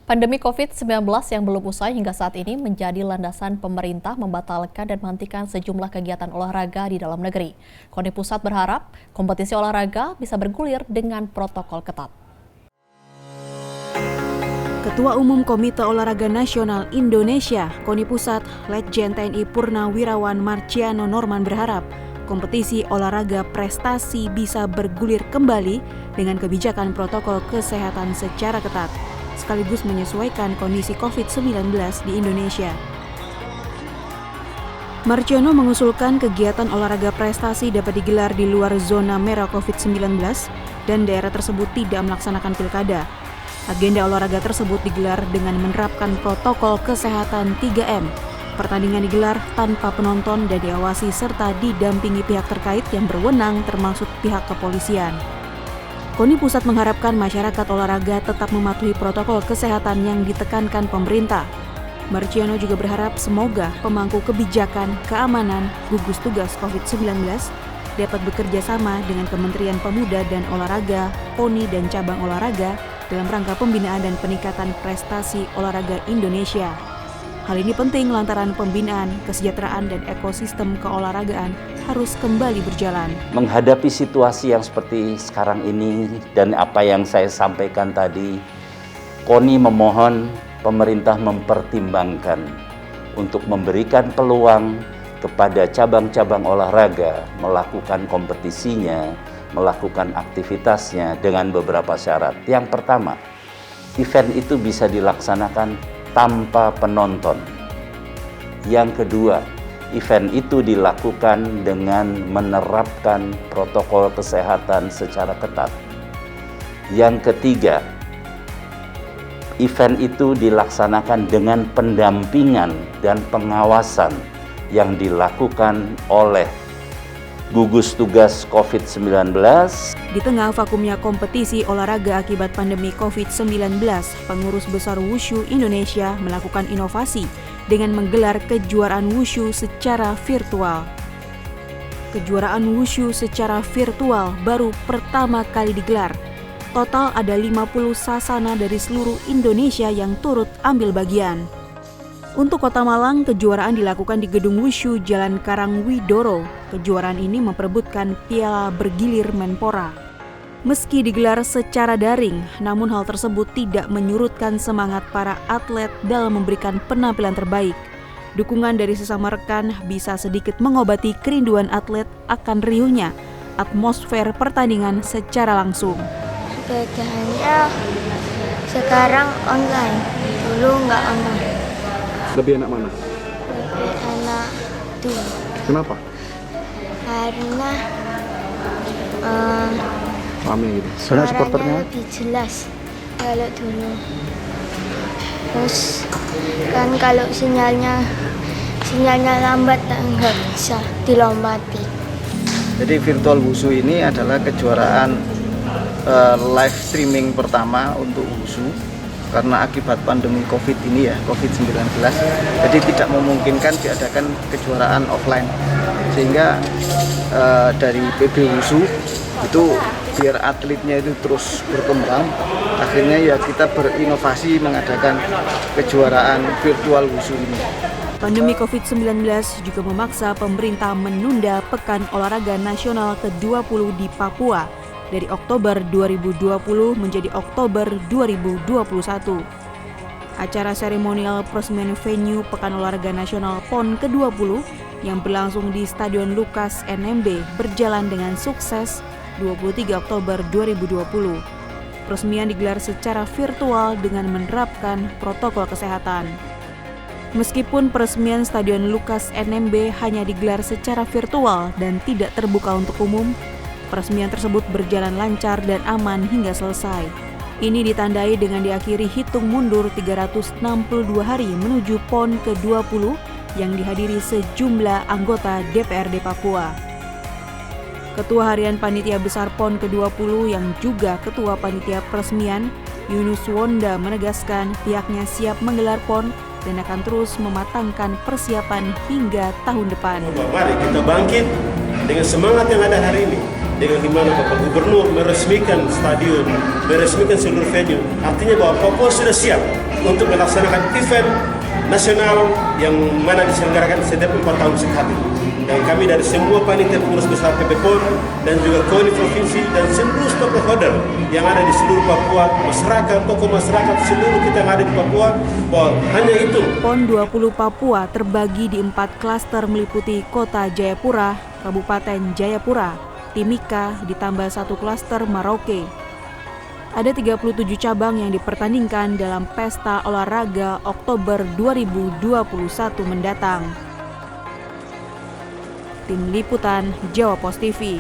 Pandemi COVID-19 yang belum usai hingga saat ini menjadi landasan pemerintah membatalkan dan menghentikan sejumlah kegiatan olahraga di dalam negeri. KONI Pusat berharap kompetisi olahraga bisa bergulir dengan protokol ketat. Ketua Umum Komite Olahraga Nasional Indonesia, KONI Pusat, Letjen TNI Purnawirawan Marciano Norman berharap kompetisi olahraga prestasi bisa bergulir kembali dengan kebijakan protokol kesehatan secara ketat, sekaligus menyesuaikan kondisi COVID-19 di Indonesia. Marciano mengusulkan kegiatan olahraga prestasi dapat digelar di luar zona merah COVID-19 dan daerah tersebut tidak melaksanakan pilkada. Agenda olahraga tersebut digelar dengan menerapkan protokol kesehatan 3M. Pertandingan digelar tanpa penonton dan diawasi serta didampingi pihak terkait yang berwenang termasuk pihak kepolisian. KONI Pusat mengharapkan masyarakat olahraga tetap mematuhi protokol kesehatan yang ditekankan pemerintah. Marciano juga berharap semoga pemangku kebijakan, keamanan, gugus tugas COVID-19 dapat bekerja sama dengan Kementerian Pemuda dan Olahraga, PONI dan cabang olahraga dalam rangka pembinaan dan peningkatan prestasi olahraga Indonesia. Hal ini penting lantaran pembinaan, kesejahteraan, dan ekosistem keolahragaan harus kembali berjalan. Menghadapi situasi yang seperti sekarang ini dan apa yang saya sampaikan tadi, KONI memohon pemerintah mempertimbangkan untuk memberikan peluang kepada cabang-cabang olahraga melakukan kompetisinya, melakukan aktivitasnya dengan beberapa syarat. Yang pertama, event itu bisa dilaksanakan tanpa penonton. Yang kedua, event itu dilakukan dengan menerapkan protokol kesehatan secara ketat. Yang ketiga, event itu dilaksanakan dengan pendampingan dan pengawasan yang dilakukan oleh gugus tugas COVID-19. Di tengah vakumnya kompetisi olahraga akibat pandemi COVID-19, pengurus besar Wushu Indonesia melakukan inovasi dengan menggelar kejuaraan Wushu secara virtual. Kejuaraan Wushu secara virtual baru pertama kali digelar. Total ada 50 sasana dari seluruh Indonesia yang turut ambil bagian. Untuk Kota Malang, kejuaraan dilakukan di Gedung Wushu Jalan Karangwidoro. Kejuaraan ini memperebutkan Piala Bergilir Menpora. Meski digelar secara daring, namun hal tersebut tidak menyurutkan semangat para atlet dalam memberikan penampilan terbaik. Dukungan dari sesama rekan bisa sedikit mengobati kerinduan atlet akan riuhnya atmosfer pertandingan secara langsung. Bedanya sekarang online, dulu nggak online. Lebih enak mana? Lebih enak dulu. Kenapa? Karena Rame gitu. Soalnya supporternya lebih jelas kalau dulu. Terus kan kalau sinyalnya lambat nggak bisa dilompati. Jadi virtual wushu ini adalah kejuaraan live streaming pertama untuk wushu karena akibat pandemi COVID ini ya, COVID-19. Jadi tidak memungkinkan diadakan kejuaraan offline. Sehingga dari PB Wushu itu biar atletnya itu terus berkembang, akhirnya ya kita berinovasi mengadakan kejuaraan virtual Wushu ini. Pandemi COVID-19 juga memaksa pemerintah menunda Pekan Olahraga Nasional ke-20 di Papua dari Oktober 2020 menjadi Oktober 2021. Acara seremonial peresmian venue Pekan Olahraga Nasional PON ke-20 yang berlangsung di Stadion Lukas NMB berjalan dengan sukses 23 Oktober 2020. Peresmian digelar secara virtual dengan menerapkan protokol kesehatan. Meskipun peresmian Stadion Lukas NMB hanya digelar secara virtual dan tidak terbuka untuk umum, peresmian tersebut berjalan lancar dan aman hingga selesai. Ini ditandai dengan diakhiri hitung mundur 362 hari menuju PON ke-20 yang dihadiri sejumlah anggota DPRD Papua. Ketua Harian Panitia Besar PON ke-20 yang juga Ketua Panitia Peresmian, Yunus Wonda menegaskan pihaknya siap menggelar PON dan akan terus mematangkan persiapan hingga tahun depan. Mari kita bangkit dengan semangat yang ada hari ini. dengan di mana Bapak Gubernur meresmikan stadion, meresmikan seluruh venue. Artinya bahwa Papua sudah siap untuk melaksanakan event nasional yang mana diselenggarakan setiap 4 tahun sekali. Dan kami dari semua panitia pengurus besar PP PON dan juga KONI Provinsi dan seluruh stakeholder yang ada di seluruh Papua, masyarakat, tokoh masyarakat seluruh kita yang ada di Papua, bahwa hanya itu. PON 20 Papua terbagi di 4 klaster meliputi Kota Jayapura, Kabupaten Jayapura, Timika, ditambah 1 klaster Merauke. Ada 37 cabang yang dipertandingkan dalam Pesta Olahraga Oktober 2021 mendatang. Tim Liputan Jawa Pos TV.